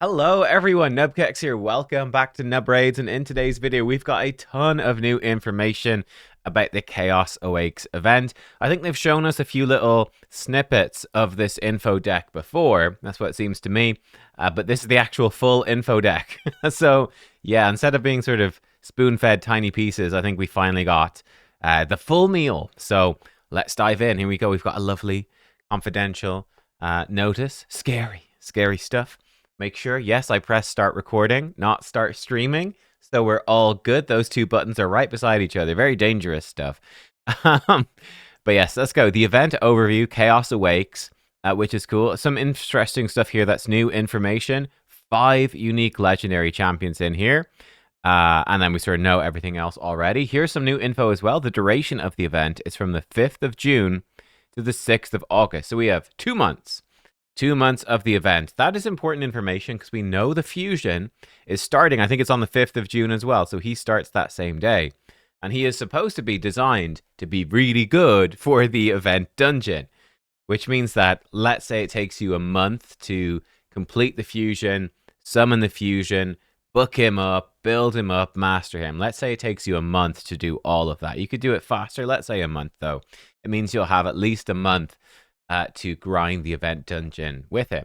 Hello everyone, nubkeks here. Welcome back to Nub Raids, and in today's video we've got a ton of new information about the Chaos Awakes event. I think they've shown us a few little snippets of this info deck before. That's what it seems to me. But this is the actual full info deck. So yeah, instead of being sort of spoon-fed tiny pieces, I think we finally got the full meal. So let's dive in. Here we go. We've got a lovely confidential notice. Scary stuff. Make sure, yes, I press start recording, not start streaming. So we're all good. Those two buttons are right beside each other. Very dangerous stuff. But yes, let's go. The event overview, Chaos Awakes, which is cool. Some interesting stuff here that's new information. 5 unique legendary champions in here. And then we sort of know everything else already. Here's some new info as well. The duration of the event is from the 5th of June to the 6th of August. So we have 2 months. 2 months of the event. That is important information because we know the fusion is starting. I think it's on the 5th of June as well. So he starts that same day. And he is supposed to be designed to be really good for the event dungeon, which means that let's say it takes you a month to complete the fusion, summon the fusion, book him up, build him up, master him. Let's say it takes you a month to do all of that. You could do it faster. Let's say a month though. It means you'll have at least a month to grind the event dungeon with him.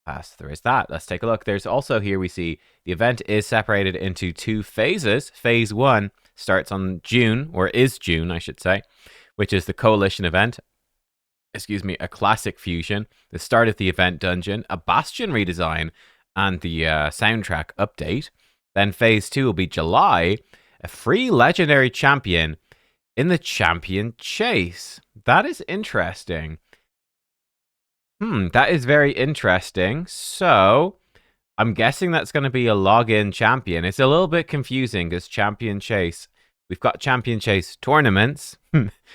So there is that. Let's take a look. There's also here we see the event is separated into 2 phases. Phase 1 starts on June, or is June, I should say, which is the Coalition event. Excuse me, a classic fusion, the start of the event dungeon, a Bastion redesign, and the soundtrack update. Then phase 2 will be July, a free legendary champion in the champion chase. That is interesting. That is very interesting. So, I'm guessing that's going to be a login champion. It's a little bit confusing because Champion Chase, we've got Champion Chase tournaments.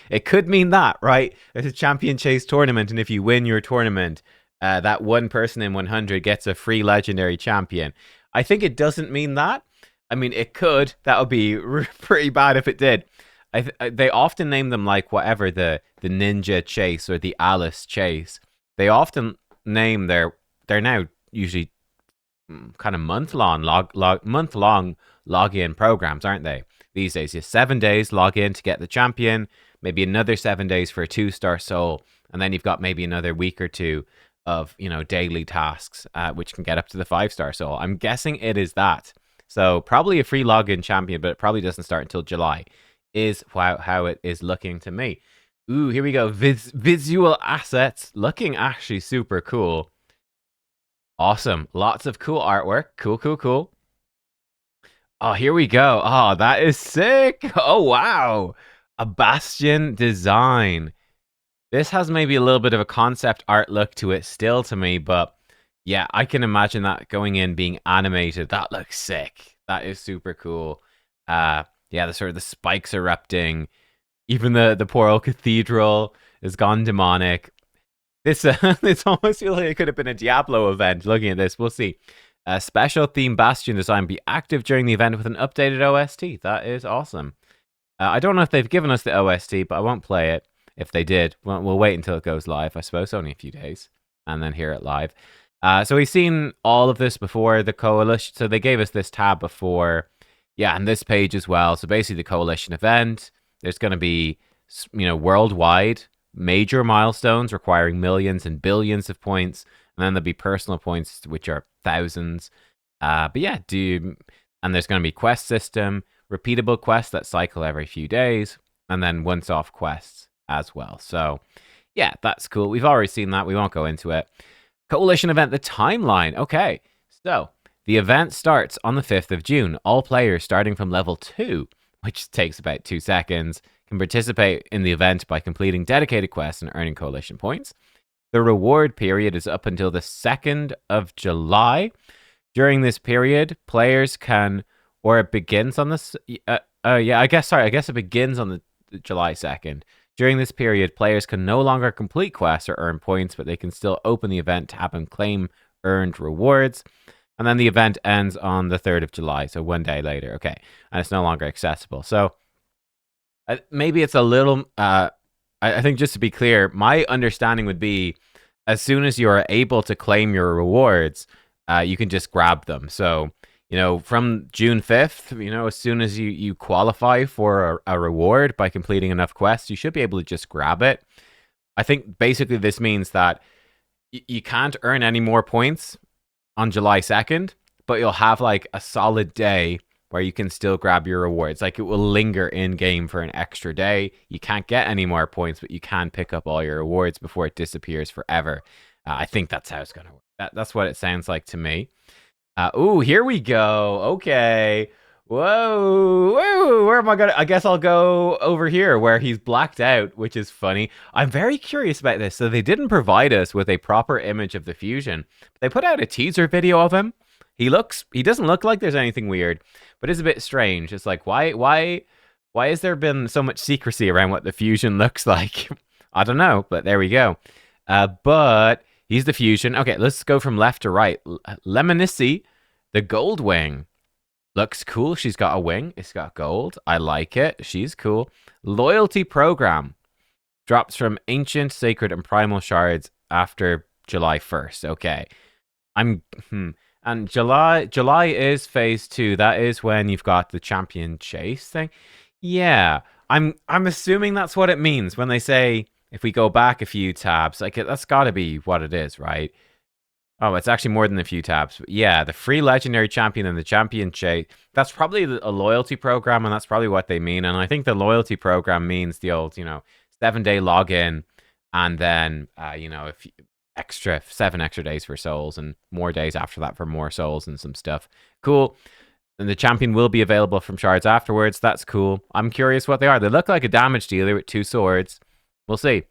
It could mean that, right? There's a Champion Chase tournament, and if you win your tournament, that one person in 100 gets a free legendary champion. I think it doesn't mean that. I mean, it could. That would be pretty bad if it did. They often name them like whatever, the Ninja Chase or the Alice Chase. They often name they're now usually kind of month-long login programs, aren't they? These days, you 7 days log in to get the champion, maybe another 7 days for a 2-star soul, and then you've got maybe another week or two of daily tasks, which can get up to the 5-star soul. I'm guessing it is that. So probably a free login champion, but it probably doesn't start until July. Is how it is looking to me. Ooh, here we go. Visual assets. Looking actually super cool. Awesome. Lots of cool artwork. Cool. Oh, here we go. Oh, that is sick. Oh, wow. A Bastion design. This has maybe a little bit of a concept art look to it still to me, but yeah, I can imagine that going in being animated. That looks sick. That is super cool. Yeah, the sort of the spikes erupting. Even the poor old cathedral has gone demonic. This it's almost feels like it could have been a Diablo event. Looking at this, we'll see. Special theme Bastion design be active during the event with an updated OST. That is awesome. I don't know if they've given us the OST, but I won't play it. If they did, we'll wait until it goes live. I suppose only a few days, and then hear it live. So we've seen all of this before. The Coalition. So they gave us this tab before. Yeah, and this page as well. So basically, the Coalition event. There's going to be, worldwide major milestones requiring millions and billions of points, and then there'll be personal points, which are thousands. But yeah, and there's going to be quest system, repeatable quests that cycle every few days, and then once-off quests as well. So yeah, that's cool. We've already seen that. We won't go into it. Coalition event, the timeline. Okay, so the event starts on the 5th of June. All players starting from level 2, which takes about 2 seconds, can participate in the event by completing dedicated quests and earning coalition points. The reward period is up until the 2nd of July. During this period, players can, or it begins on this, I guess it begins on the July 2nd. During this period, players can no longer complete quests or earn points, but they can still open the event tab and claim earned rewards. And then the event ends on the 3rd of July, so 1 day later. Okay, and it's no longer accessible. So maybe it's a little... I think just to be clear, my understanding would be as soon as you are able to claim your rewards, you can just grab them. So, from June 5th, as soon as you qualify for a reward by completing enough quests, you should be able to just grab it. I think basically this means that you can't earn any more points on July 2nd, but you'll have like a solid day where you can still grab your rewards. Like it will linger in game for an extra day. You can't get any more points, but you can pick up all your rewards before it disappears forever. I think that's how it's going to work. That's what it sounds like to me. Ooh, here we go. Okay. Whoa, where am I gonna? I guess I'll go over here where he's blacked out, which is funny. I'm very curious about this. So they didn't provide us with a proper image of the fusion. They put out a teaser video of him. He doesn't look like there's anything weird, but it's a bit strange. It's like, why has there been so much secrecy around what the fusion looks like? I don't know, but there we go. But he's the fusion. Okay, let's go from left to right. Lemonici, the gold wing. Looks cool. She's got a wing. It's got gold. I like it. She's cool. Loyalty program. Drops from ancient, sacred, and primal shards after July 1st. Okay. And July is phase 2. That is when you've got the champion chase thing. Yeah. I'm assuming that's what it means when they say if we go back a few tabs. Like that's got to be what it is, right? Oh, it's actually more than a few tabs. But yeah, the free legendary champion and the champion chase. That's probably a loyalty program, and that's probably what they mean. And I think the loyalty program means the old, 7-day login, and then, if 7 extra days for souls, and more days after that for more souls and some stuff. Cool. And the champion will be available from shards afterwards. That's cool. I'm curious what they are. They look like a damage dealer with 2 swords. We'll see.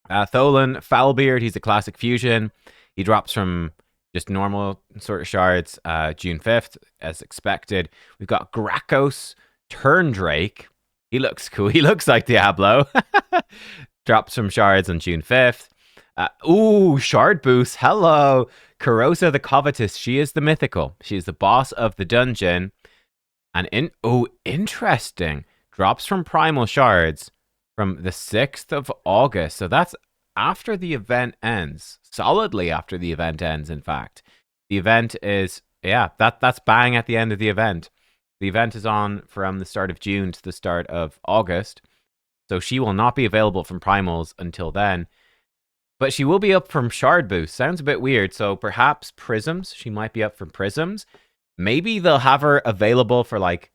Tholan Foulbeard, he's a classic fusion. He drops from just normal sort of shards June 5th, as expected. We've got Grakos Turndrake. He looks cool. He looks like Diablo. Drops from shards on June 5th. Shard boost. Hello. Carrosa the Covetous. She is the mythical. She is the boss of the dungeon. And interesting. Drops from primal shards from the 6th of August. So that's after the event ends. Solidly after the event ends, in fact. The event is, that's bang at the end of the event. The event is on from the start of June to the start of August. So she will not be available from primals until then. But she will be up from shard boost. Sounds a bit weird. So perhaps prisms. She might be up from prisms. Maybe they'll have her available for like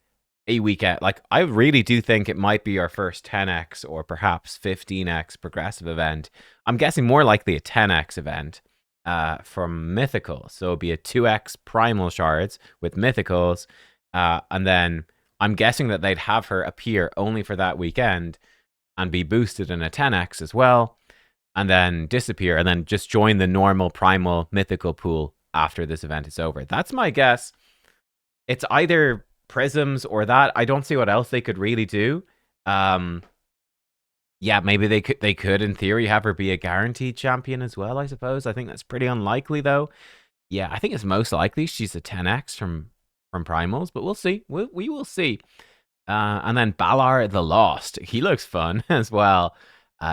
a weekend. Like, I really do think it might be our first 10x or perhaps 15x progressive event. I'm guessing more likely a 10x event from mythical. So it'll be a 2x primal shards with mythicals. And then I'm guessing that they'd have her appear only for that weekend and be boosted in a 10x as well. And then disappear and then just join the normal primal mythical pool after this event is over. That's my guess. It's either prisms or that. I don't see what else they could really do. Maybe they could in theory have her be a guaranteed champion as well, I suppose. I think that's pretty unlikely though. Yeah, I think it's most likely she's a 10x from primals, but we'll see. We will see. And then Balar the Lost. He looks fun as well.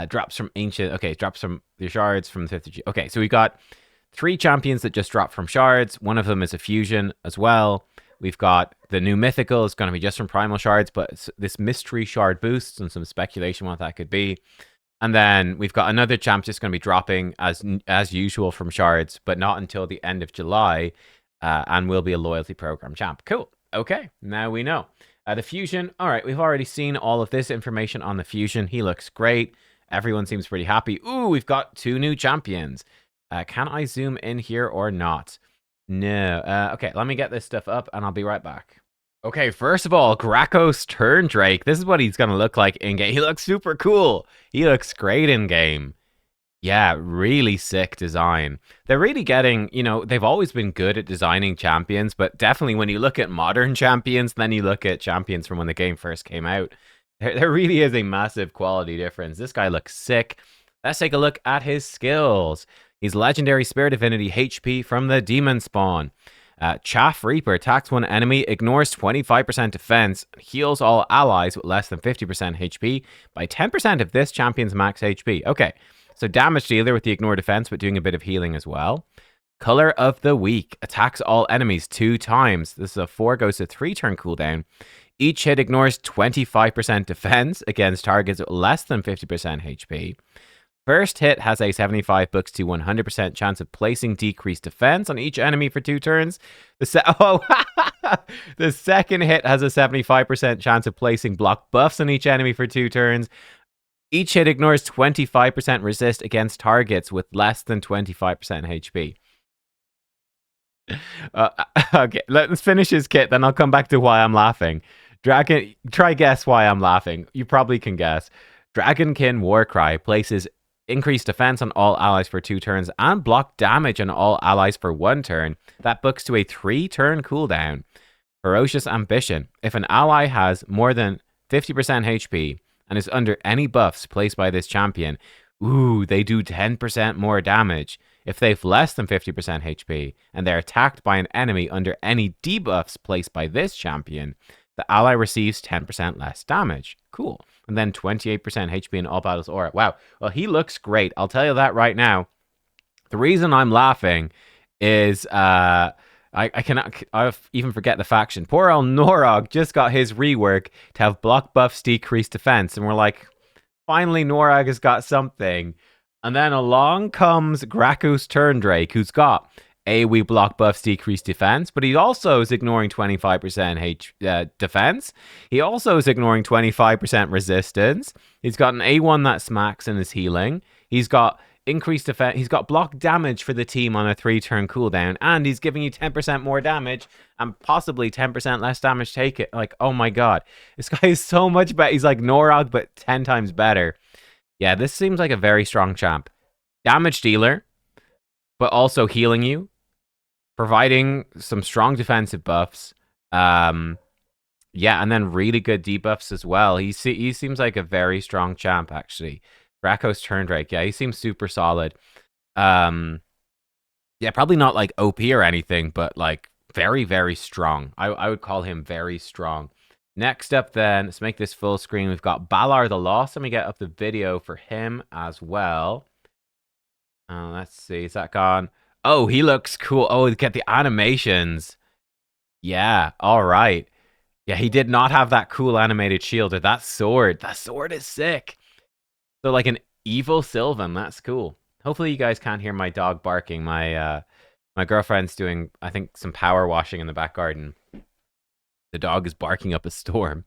Drops from ancient. Okay, drops from the shards from the 5th of June. Okay, so we got 3 champions that just dropped from shards. One of them is a fusion as well. We've got the new mythical. It's going to be just from primal shards, but it's this mystery shard boosts and some speculation what that could be. And then we've got another champ just going to be dropping as usual from shards, but not until the end of July, and will be a loyalty program champ. Cool. Okay, now we know. The fusion. All right, we've already seen all of this information on the fusion. He looks great. Everyone seems pretty happy. Ooh, we've got 2 new champions. Can I zoom in here or not? No. Okay, let me get this stuff up and I'll be right back. Okay, first of all, Grakos Turndrake. This is what he's going to look like in game. He looks super cool. He looks great in game. Yeah, really sick design. They're really getting, they've always been good at designing champions, but definitely when you look at modern champions, then you look at champions from when the game first came out, there really is a massive quality difference. This guy looks sick. Let's take a look at his skills. He's legendary spirit affinity HP from the demon spawn. Chaff Reaper attacks one enemy, ignores 25% defense, heals all allies with less than 50% HP by 10% of this champion's max HP. Okay, so damage dealer with the ignore defense, but doing a bit of healing as well. Color of the week. Attacks all enemies 2 times. This is a 4 goes to 3 turn cooldown. Each hit ignores 25% defense against targets with less than 50% HP. First hit has a 75 books to 100% chance of placing decreased defense on each enemy for 2 turns. The second hit has a 75% chance of placing block buffs on each enemy for 2 turns. Each hit ignores 25% resist against targets with less than 25% HP. Okay, let's finish his kit, then I'll come back to why I'm laughing. Try guess why I'm laughing. You probably can guess. Dragonkin Warcry places increased defense on all allies for 2 turns and block damage on all allies for 1 turn. That books to a 3-turn cooldown. Ferocious Ambition. If an ally has more than 50% HP and is under any buffs placed by this champion, they do 10% more damage. If they've less than 50% HP and they're attacked by an enemy under any debuffs placed by this champion, the ally receives 10% less damage. Cool. And then 28% HP in all battles aura. Wow. Well, he looks great. I'll tell you that right now. The reason I'm laughing is I even forget the faction. Poor old Norog just got his rework to have block buffs decrease defense. And we're like, finally Norog has got something. And then along comes Grakus Turndrake, who's got AoE block buffs decrease defense, but he also is ignoring 25% defense. He also is ignoring 25% resistance. He's got an A1 that smacks and is healing. He's got increased defense. He's got block damage for the team on a 3-turn cooldown, and he's giving you 10% more damage and possibly 10% less damage take it. Like, oh my god. This guy is so much better. He's like Norog, but 10 times better. Yeah, this seems like a very strong champ. Damage dealer, but also healing you, providing some strong defensive buffs. Yeah, and then really good debuffs as well. He seems like a very strong champ, actually. Grakus Turndrake, yeah, he seems super solid. Yeah, probably not like OP or anything, but like very, very strong. I would call him very strong. Next up then, let's make this full screen. We've got Balar the Lost. Let me get up the video for him as well. Let's see, is that gone? Oh, he looks cool. Oh, get the animations. Yeah, all right. Yeah, he did not have that cool animated shield or that sword. That sword is sick. So like an evil Sylvan, that's cool. Hopefully you guys can't hear my dog barking. My girlfriend's doing, I think, some power washing in the back garden. The dog is barking up a storm.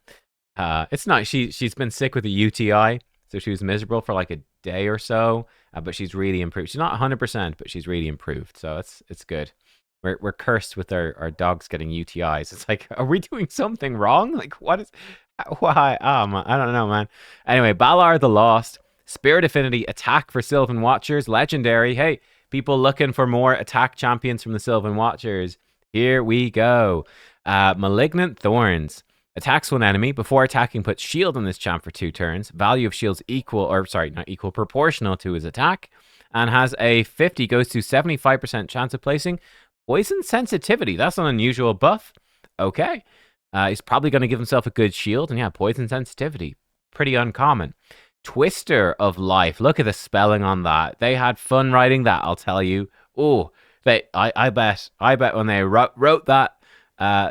It's not. She's been sick with a UTI, so she was miserable for like a day or so. But she's really improved. She's not 100%, but she's really improved. So it's good. We're cursed with our dogs getting UTIs. It's like, are we doing something wrong? Like, what is? Why? I don't know, man. Anyway, Balar the Lost, Spirit Affinity, attack for Sylvan Watchers, legendary. Hey, people looking for more attack champions from the Sylvan Watchers. Here we go. Malignant Thorns. Attacks one enemy. Before attacking, puts shield on this champ for 2 turns. Value of shields proportional to his attack. And has a 50, goes to 75% chance of placing poison sensitivity. That's an unusual buff. Okay. He's probably going to give himself a good shield. And yeah, poison sensitivity. Pretty uncommon. Twister of Life. Look at the spelling on that. They had fun writing that, I'll tell you. Oh, I bet when they wrote that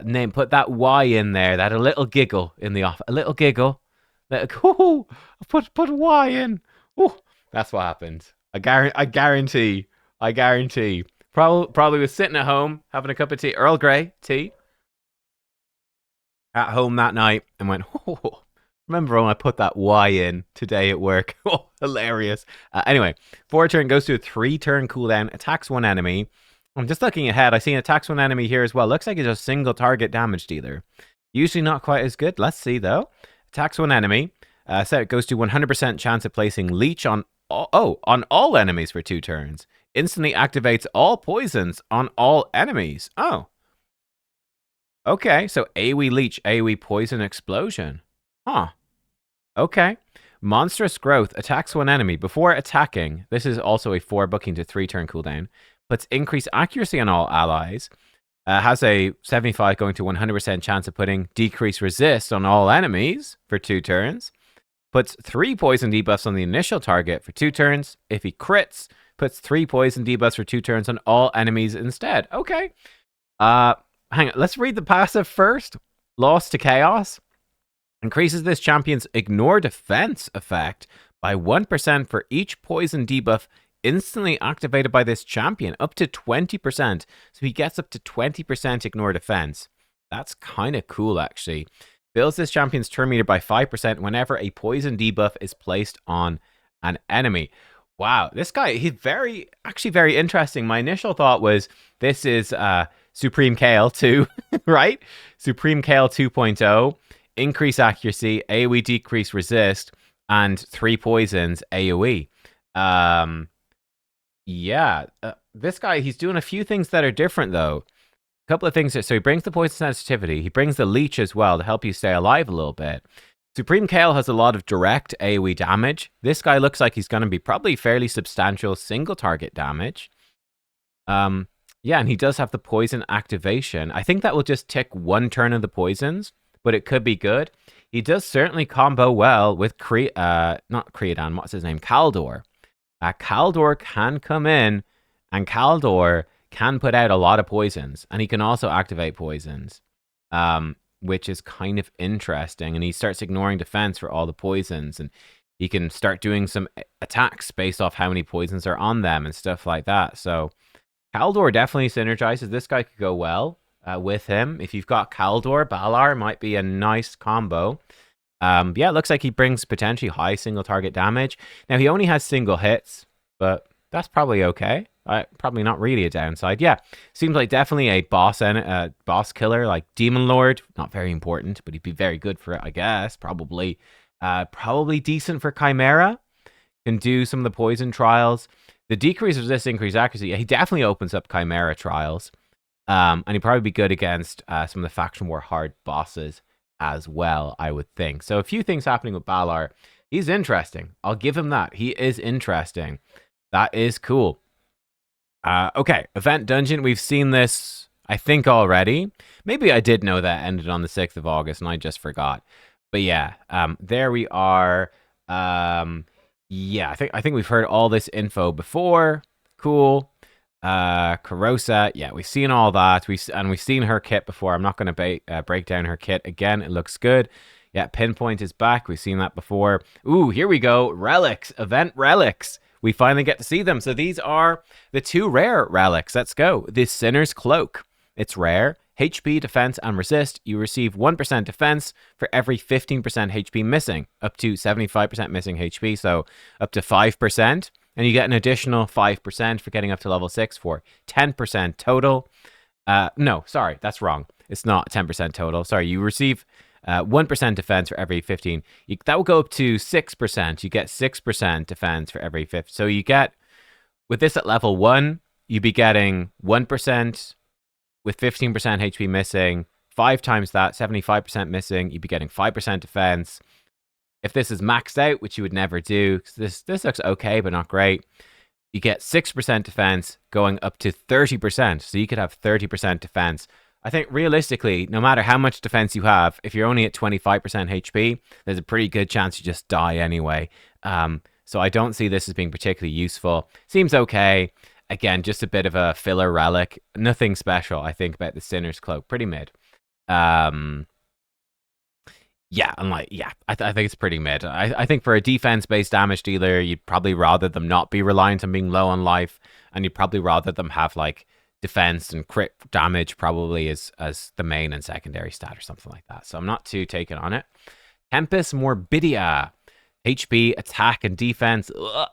name, put that Y in there, that a little giggle in the off, a little giggle. Put Y in. Oh, that's what happened. I guarantee. Probably was sitting at home having a cup of tea, Earl Grey tea, at home that night, and went, oh, remember when I put that Y in today at work? Oh, hilarious. Anyway, 4-turn goes to a 3-turn cooldown, attacks one enemy. I'm just looking ahead. I see an attacks one enemy here as well. Looks like it's a single target damage dealer. Usually not quite as good. Let's see though. Attacks one enemy. So it goes to 100% chance of placing leech on all enemies for 2 turns. Instantly activates all poisons on all enemies. Oh. Okay, so AoE leech, AoE poison explosion. Huh. Okay. Monstrous Growth attacks one enemy. Before attacking, this is also a 4 booking to 3-turn cooldown. Puts increased accuracy on all allies. Has a 75 going to 100% chance of putting decreased resist on all enemies for 2 turns. Puts 3 poison debuffs on the initial target for 2 turns. If he crits, Puts 3 poison debuffs for 2 turns on all enemies instead. Okay. Hang on. Let's read the passive first. Lost to Chaos. Increases this champion's ignore defense effect by 1% for each poison debuff instantly activated by this champion, up to 20%. So he gets up to 20% ignore defense. That's kind of cool, actually. Builds this champion's turn meter by 5% whenever a poison debuff is placed on an enemy. Wow, this guy, he's actually very interesting. My initial thought was, this is Supreme Kale 2, right? Supreme Kale 2.0. Increase accuracy, AoE decrease resist, and 3 poisons AoE. This guy, he's doing a few things that are different, though. A couple of things. So he brings the poison sensitivity. He brings the leech as well to help you stay alive a little bit. Supreme Kale has a lot of direct AoE damage. This guy looks like he's going to be probably fairly substantial single target damage. Yeah, and he does have the poison activation. I think that will just tick 1 turn of the poisons, but it could be good. He does certainly combo well with not Creodan, what's his name? Kaldor. Kaldor can come in, and Kaldor can put out a lot of poisons, and he can also activate poisons, which is kind of interesting. And he starts ignoring defense for all the poisons, and he can start doing some attacks based off how many poisons are on them and stuff like that. So Kaldor definitely synergizes. This guy could go well with him. If you've got Kaldor, Balar might be a nice combo. Yeah, it looks like he brings potentially high single target damage. Now, he only has single hits, but that's probably okay. Probably not really a downside. Yeah, seems like definitely a boss killer, like Demon Lord. Not very important, but he'd be very good for it, I guess. Probably decent for Chimera. Can do some of the poison trials. The decrease of this increased accuracy, he definitely opens up Chimera trials. And he'd probably be good against some of the Faction War hard bosses as well, I would think. So a few things happening with Balar. He's interesting. I'll give him that. He is interesting. That is cool. Okay, Event Dungeon. We've seen this, I think, already. Maybe I did know that ended on the 6th of August and I just forgot. But yeah, there we are. Yeah, I think we've heard all this info before. Cool. Carrosa, yeah, we've seen all that. We've seen her kit before. I'm not going to break down her kit again. It looks good. Yeah, Pinpoint is back. We've seen that before. Ooh, here we go. Relics, event relics. We finally get to see them. So these are the 2 rare relics. Let's go. The Sinner's Cloak. It's rare. HP, defense, and resist. You receive 1% defense for every 15% HP missing, up to 75% missing HP, so up to 5%. And you get an additional 5% for getting up to level 6 for 10% total. No, sorry, that's wrong. It's not 10% total. Sorry, you receive 1% defense for every 15. That will go up to 6%. You get 6% defense for every 15. So you get, with this at level 1, you'd be getting 1% with 15% HP missing. 5 times that, 75% missing. You'd be getting 5% defense. If this is maxed out, which you would never do, because this looks okay, but not great, you get 6% defense going up to 30%. So you could have 30% defense. I think realistically, no matter how much defense you have, if you're only at 25% HP, there's a pretty good chance you just die anyway. So I don't see this as being particularly useful. Seems okay. Again, just a bit of a filler relic. Nothing special, I think, about the Sinner's Cloak. Pretty mid. Yeah, I think it's pretty mid. I think for a defense-based damage dealer, you'd probably rather them not be reliant on being low on life, and you'd probably rather them have like defense and crit damage probably as the main and secondary stat or something like that. So I'm not too taken on it. Tempest Morbidia. HP, attack, and defense. Ugh.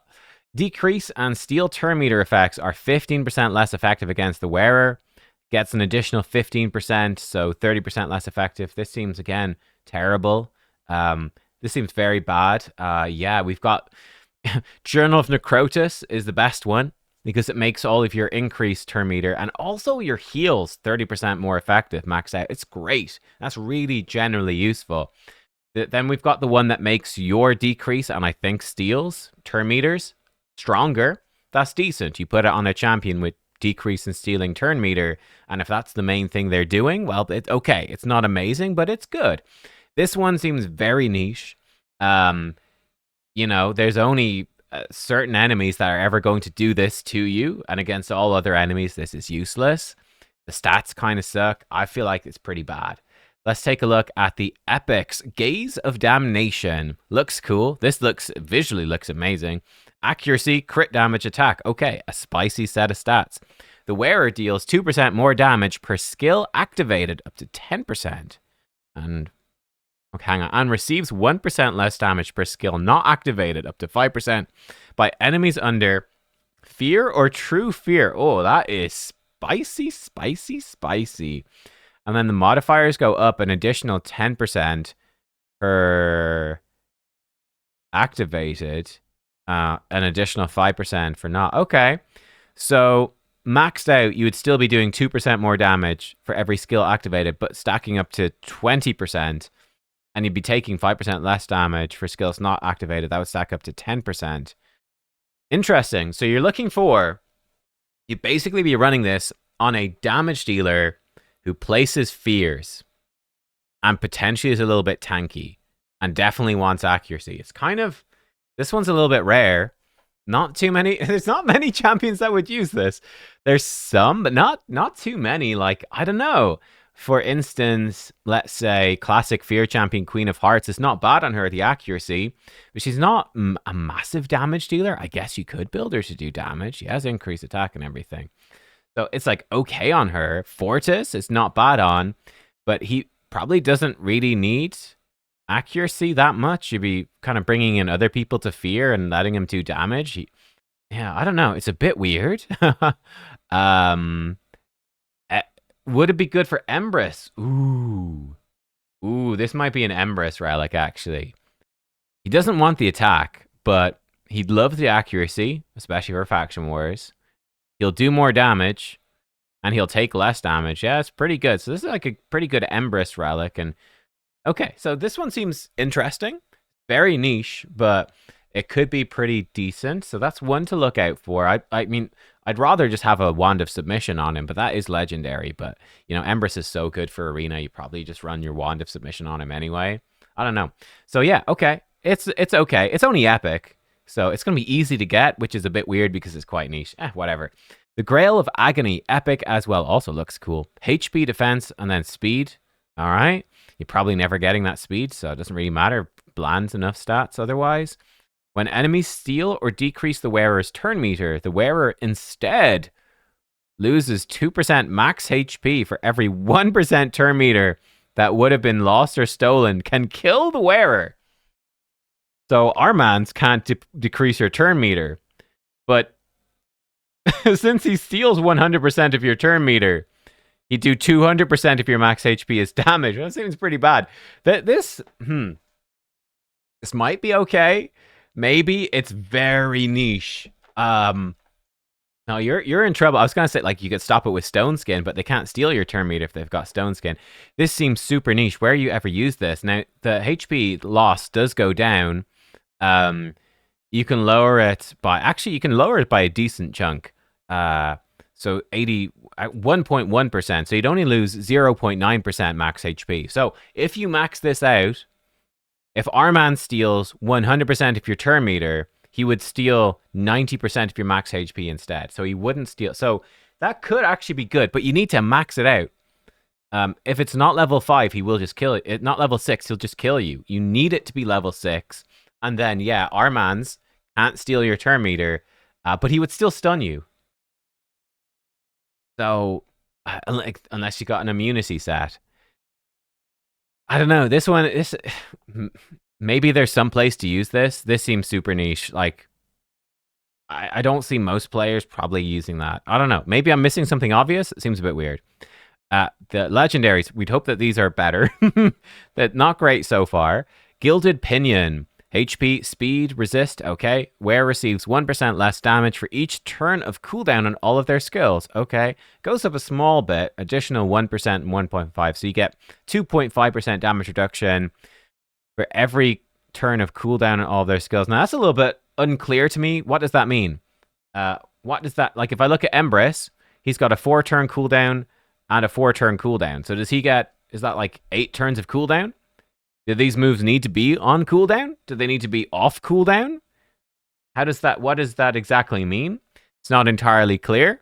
Decrease and steal turn meter effects are 15% less effective against the wearer. Gets an additional 15%, so 30% less effective. This seems, again, terrible. This seems very bad. Yeah, we've got Journal of Necrotus is the best one because it makes all of your increased turn meter and also your heals 30% more effective, max out. It's great. That's really generally useful. Then we've got the one that makes your decrease and I think steals turn meters stronger. That's decent. You put it on a champion with decrease in stealing turn meter, and if that's the main thing they're doing, well, it's okay. It's not amazing, but it's good. This one seems very niche. You know, there's only certain enemies that are ever going to do this to you, and against all other enemies, this is useless. The stats kind of suck. I feel like it's pretty bad. Let's take a look at the epics. Gaze of Damination. Looks cool. This visually looks amazing. Accuracy, crit damage, attack. Okay, a spicy set of stats. The wearer deals 2% more damage per skill activated, up to 10%. And okay, hang on. And receives 1% less damage per skill not activated, up to 5%, by enemies under fear or true fear. Oh, that is spicy, spicy, spicy. And then the modifiers go up an additional 10% per activated, an additional 5% for not. Okay, so maxed out, you would still be doing 2% more damage for every skill activated, but stacking up to 20%. And you'd be taking 5% less damage for skills not activated. That would stack up to 10%. Interesting. So you'd basically be running this on a damage dealer who places fears and potentially is a little bit tanky and definitely wants accuracy. It's this one's a little bit rare. Not too many. There's not many champions that would use this. There's some, but not too many. Like, I don't know. For instance, let's say classic fear champion Queen of Hearts is not bad on her, the accuracy, but she's not a massive damage dealer. I guess you could build her to do damage. She has increased attack and everything. So it's like okay on her. Fortis is not bad on, but he probably doesn't really need accuracy that much. You'd be kind of bringing in other people to fear and letting him do damage. Yeah, I don't know. It's a bit weird. Would it be good for Empress? Ooh, this might be an Empress relic, actually. He doesn't want the attack, but he'd love the accuracy, especially for Faction Wars. He'll do more damage, and he'll take less damage. Yeah, it's pretty good. So this is like a pretty good Empress relic. And okay, so this one seems interesting. Very niche, but it could be pretty decent. So that's one to look out for. I mean, I'd rather just have a Wand of Submission on him, but that is legendary. But, you know, Empress is so good for Arena, you probably just run your Wand of Submission on him anyway. I don't know. So yeah, okay. It's okay. It's only epic, so it's going to be easy to get, which is a bit weird because it's quite niche. Whatever. The Grail of Agony, epic as well, also looks cool. HP, defense, and then speed. All right. You're probably never getting that speed, so it doesn't really matter. Bland's enough stats otherwise. When enemies steal or decrease the wearer's turn meter, the wearer instead loses 2% max HP for every 1% turn meter that would have been lost or stolen. Can kill the wearer. So our mans can't decrease your turn meter. But since he steals 100% of your turn meter, he'd do 200% of your max HP as damage. That seems pretty bad. This might be okay. Maybe it's very niche. No, you're in trouble. I was gonna say like you could stop it with Stone Skin, but they can't steal your turn meter if they've got Stone Skin. This seems super niche. Where you ever use this? Now the HP loss does go down. You can lower it by a decent chunk. So 1.1%. So you'd only lose 0.9% max HP. So if you max this out, if our man steals 100% of your turn meter, he would steal 90% of your max HP instead. So he wouldn't steal. So that could actually be good, but you need to max it out. If it's not level 5, he will just kill it. Not level 6, he'll just kill you. You need it to be level 6. And then, yeah, our man's can't steal your turn meter, but he would still stun you. So, unless you got an immunity set. I don't know. This one, maybe there's some place to use this. This seems super niche. Like, I don't see most players probably using that. I don't know. Maybe I'm missing something obvious. It seems a bit weird. The legendaries, we'd hope that these are better. That not great so far. Gilded Pinion. HP, speed, resist, okay. Wearer receives 1% less damage for each turn of cooldown on all of their skills, okay. Goes up a small bit, additional 1% and 1.5, so you get 2.5% damage reduction for every turn of cooldown on all of their skills. Now, that's a little bit unclear to me. What does that mean? What does that, like, if I look at Empress, he's got a 4-turn cooldown and a 4-turn cooldown. So does he get, is that like 8 turns of cooldown? Do these moves need to be on cooldown? Do they need to be off cooldown? What does that exactly mean? It's not entirely clear.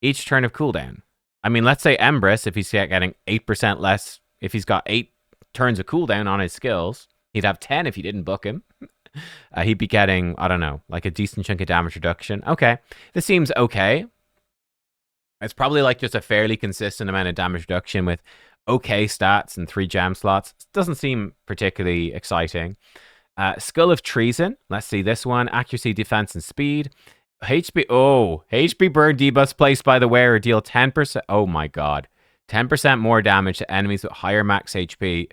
Each turn of cooldown. I mean, let's say Empress, if he's getting 8% less, if he's got 8 turns of cooldown on his skills, he'd have 10 if you didn't book him. He'd be getting, I don't know, like a decent chunk of damage reduction. Okay, this seems okay. It's probably like just a fairly consistent amount of damage reduction with okay stats and 3 gem slots. Doesn't seem particularly exciting. Skull of Treason. Let's see this one. Accuracy, defense, and speed. HP burn debuffs placed by the wearer deal 10%. Oh my god. 10% more damage to enemies with higher max HP.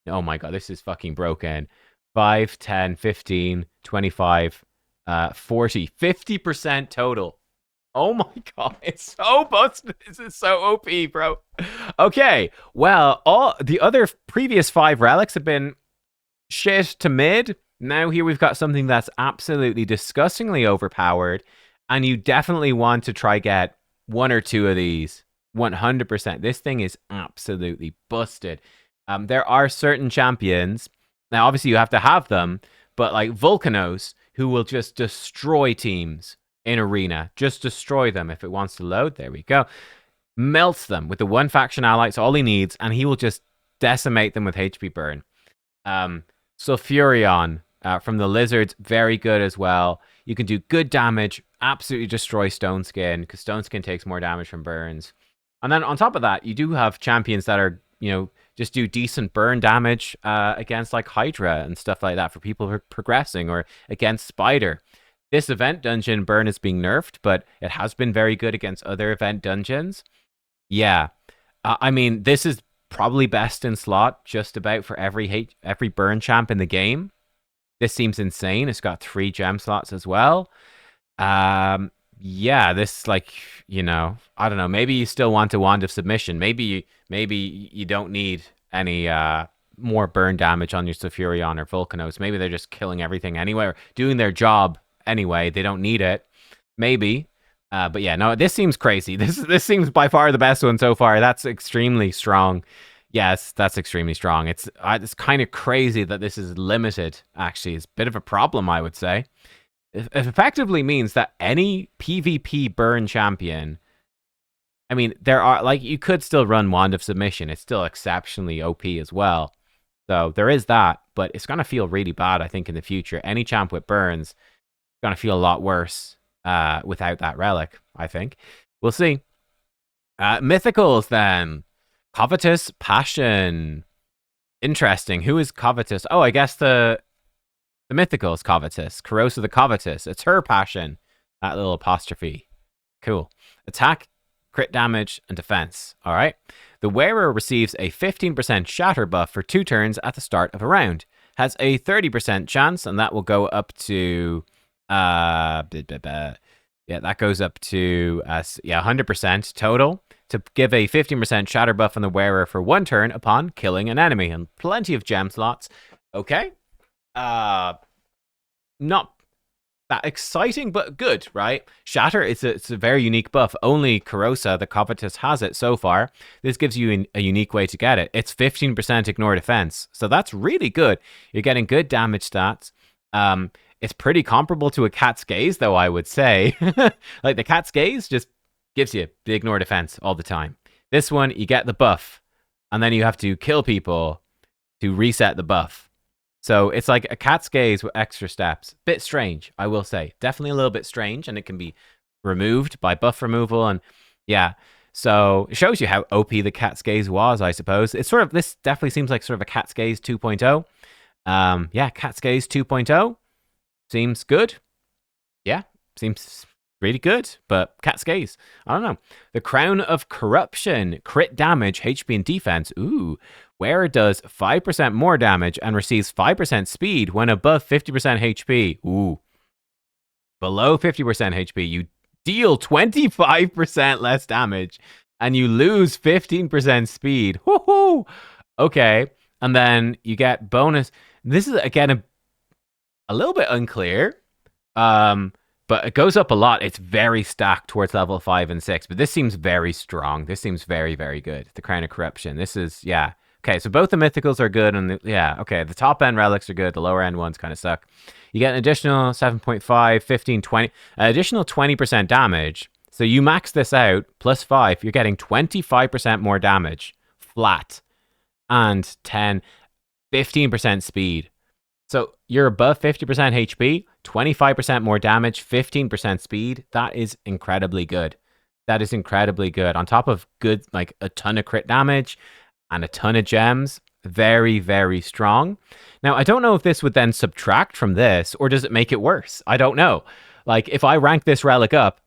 Oh my god, this is fucking broken. 5, 10, 15, 25, 40, 50% total. Oh my god, it's so busted. This is so OP, bro. Okay, well, all the other previous 5 relics have been shit to mid. Now here we've got something that's absolutely disgustingly overpowered, and you definitely want to try get 1 or 2 of these. 100%. This thing is absolutely busted. There are certain champions. Now, obviously, you have to have them, but like Volcanos, who will just destroy teams in Arena. Just destroy them if it wants to load. There we go. Melts them with the 1 faction ally. It's all he needs, and he will just decimate them with HP burn. Sulfurion from the Lizards, very good as well. You can do good damage, absolutely destroy Stone Skin, because Stone Skin takes more damage from burns. And then on top of that, you do have champions that are, just do decent burn damage against like Hydra and stuff like that for people who are progressing, or against Spider. This event dungeon burn is being nerfed, but it has been very good against other event dungeons. Yeah. I mean, this is probably best in slot just about for every burn champ in the game. This seems insane. It's got 3 gem slots as well. Yeah, this, like, I don't know. Maybe you still want a Wand of Submission. Maybe you don't need any more burn damage on your Sulfurion or Volcanos. Maybe they're just killing everything anyway, or doing their job anyway. They don't need it. Maybe. But yeah, no, this seems crazy. This seems by far the best one so far. That's extremely strong. Yes, that's extremely strong. It's kind of crazy that this is limited, actually. It's a bit of a problem, I would say. It effectively means that any PvP burn champion, I mean, there are, like, you could still run Wand of Submission. It's still exceptionally OP as well. So there is that, but it's going to feel really bad, I think, in the future. Any champ with burns is going to feel a lot worse without that relic, I think. We'll see. Mythicals, then. Covetous Passion. Interesting. Who is Covetous? Oh, I guess the Mythicals Covetous. Carrosa the Covetous. It's her passion. That little apostrophe. Cool. Attack, crit damage, and defense. All right. The wearer receives a 15% shatter buff for 2 turns at the start of a round. Has a 30% chance, and that will go up to... yeah, that goes up to 100% total, to give a 15% shatter buff on the wearer for 1 turn upon killing an enemy, and plenty of gem slots. Okay. Not that exciting, but good, right? Shatter, it's a very unique buff. Only Carrosa, the Covetous, has it so far. This gives you a unique way to get it. It's 15% ignore defense, so that's really good. You're getting good damage stats. It's pretty comparable to a Cat's Gaze, though, I would say. Like, the Cat's Gaze just gives you the ignore defense all the time. This one, you get the buff, and then you have to kill people to reset the buff. So it's like a Cat's Gaze with extra steps. Bit strange, I will say. Definitely a little bit strange, and it can be removed by buff removal. And yeah, so it shows you how OP the Cat's Gaze was, I suppose. It's this definitely seems like sort of a Cat's Gaze 2.0. Yeah, Cat's Gaze 2.0 seems good. Yeah, seems really good, but Cat's Gaze, I don't know. The Crown of Corruption, crit damage, HP, and defense. Ooh. Wearer does 5% more damage and receives 5% speed when above 50% HP. Ooh. Below 50% HP, you deal 25% less damage and you lose 15% speed. Woohoo! Okay. And then you get bonus. This is, again, a little bit unclear. But it goes up a lot. It's very stacked towards level 5 and 6. But this seems very strong. This seems very, very good. The Crown of Corruption. This is, yeah. Okay, so both the mythicals are good, and yeah, okay, the top end relics are good, the lower end ones kind of suck. You get an additional 7.5, 15, 20, additional 20% damage. So you max this out, plus 5, you're getting 25% more damage, flat, and 10, 15% speed. So you're above 50% HP, 25% more damage, 15% speed. That is incredibly good. That is incredibly good. On top of good, like a ton of crit damage and a ton of gems. Very, very strong. Now, I don't know if this would then subtract from this, or does it make it worse? I don't know. Like, if I rank this relic up,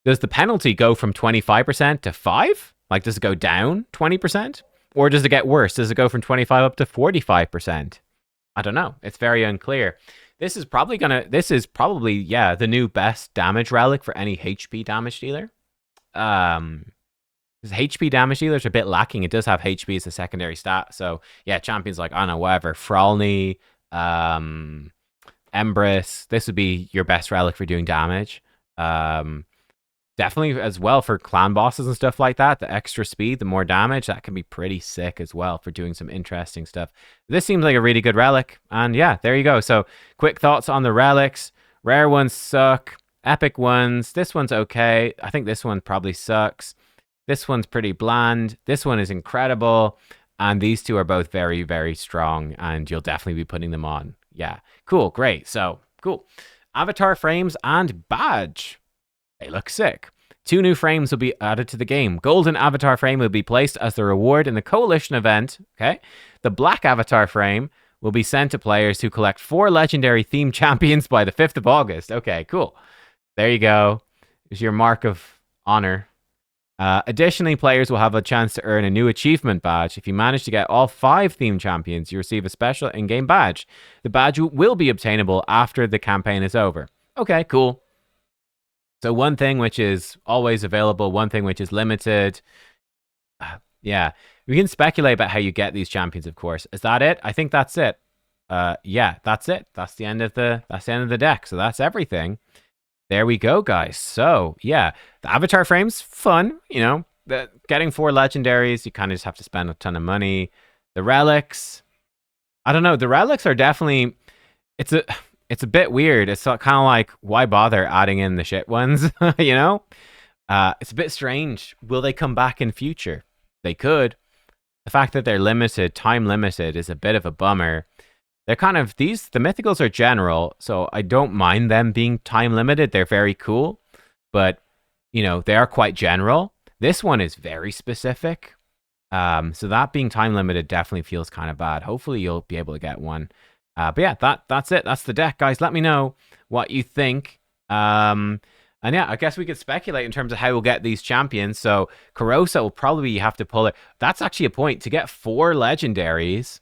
does the penalty go from 25% to 5? Like, does it go down 20%? Or does it get worse? Does it go from 25 up to 45%? I don't know. It's very unclear. This is probably, yeah, the new best damage relic for any HP damage dealer. Because HP damage dealers are a bit lacking. It does have HP as a secondary stat. So, yeah, champions like, I don't know, whatever. Fralny, Embrys. This would be your best relic for doing damage. Definitely as well for clan bosses and stuff like that. The extra speed, the more damage, that can be pretty sick as well for doing some interesting stuff. This seems like a really good relic. And yeah, there you go. So quick thoughts on the relics. Rare ones suck. Epic ones. This one's okay. I think this one probably sucks. This one's pretty bland. This one is incredible. And these two are both very, very strong. And you'll definitely be putting them on. Yeah. Cool. Great. So, cool. Avatar frames and badge. They look sick. 2 new frames will be added to the game. Golden avatar frame will be placed as the reward in the coalition event. Okay. The black avatar frame will be sent to players who collect 4 legendary themed champions by the 5th of August. Okay, cool. There you go. There's your mark of honor. Additionally, players will have a chance to earn a new achievement badge. If you manage to get all 5 themed champions, you receive a special in-game badge. The badge will be obtainable after the campaign is over. Okay, cool. So one thing which is always available, one thing which is limited. Yeah, we can speculate about how you get these champions, of course. Is that it? I think that's it. Yeah, that's it. That's the end of the deck. So that's everything. There we go, guys. So yeah, the avatar frame's fun. You know, getting 4 legendaries, you kind of just have to spend a ton of money. The relics, I don't know. The relics are definitely. It's a bit weird. It's kind of like, why bother adding in the shit ones? You know? It's a bit strange. Will they come back in future? They could. The fact that they're limited, time limited, is a bit of a bummer. They're kind of, the mythicals are general, so I don't mind them being time limited. They're very cool. But, you know, they are quite general. This one is very specific. So that being time limited definitely feels kind of bad. Hopefully you'll be able to get one. But yeah, that's it. That's the deck, guys. Let me know what you think. And yeah, I guess we could speculate in terms of how we'll get these champions. So Carrosa will probably have to pull it. That's actually a point. To get 4 legendaries,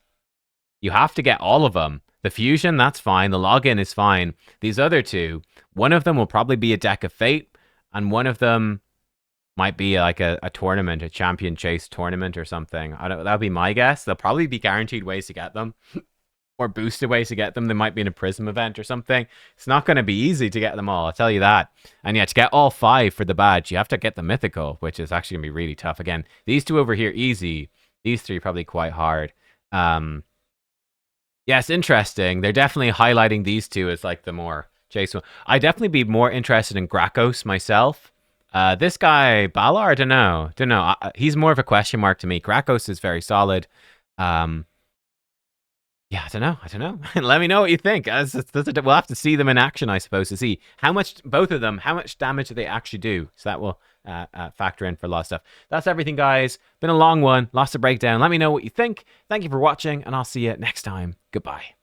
you have to get all of them. The fusion, that's fine. The login is fine. These other 2, one of them will probably be a deck of fate, and one of them might be like a tournament, a champion chase tournament or something. That would be my guess. There'll probably be guaranteed ways to get them. Or boosted ways to get them. They might be in a Prism event or something. It's not going to be easy to get them all, I'll tell you that. And yeah, to get all 5 for the badge, you have to get the mythical, which is actually going to be really tough. Again, these 2 over here, easy. These 3 probably quite hard. Yeah, it's interesting. They're definitely highlighting these 2 as like the more chase one. I'd definitely be more interested in Grakos myself. This guy, Balar, I don't know. He's more of a question mark to me. Grakos is very solid. Yeah, I don't know. Let me know what you think. We'll have to see them in action, I suppose, to see how much, both of them, how much damage do they actually do. So that will factor in for a lot of stuff. That's everything, guys. Been a long one. Lots to break down. Let me know what you think. Thank you for watching, and I'll see you next time. Goodbye.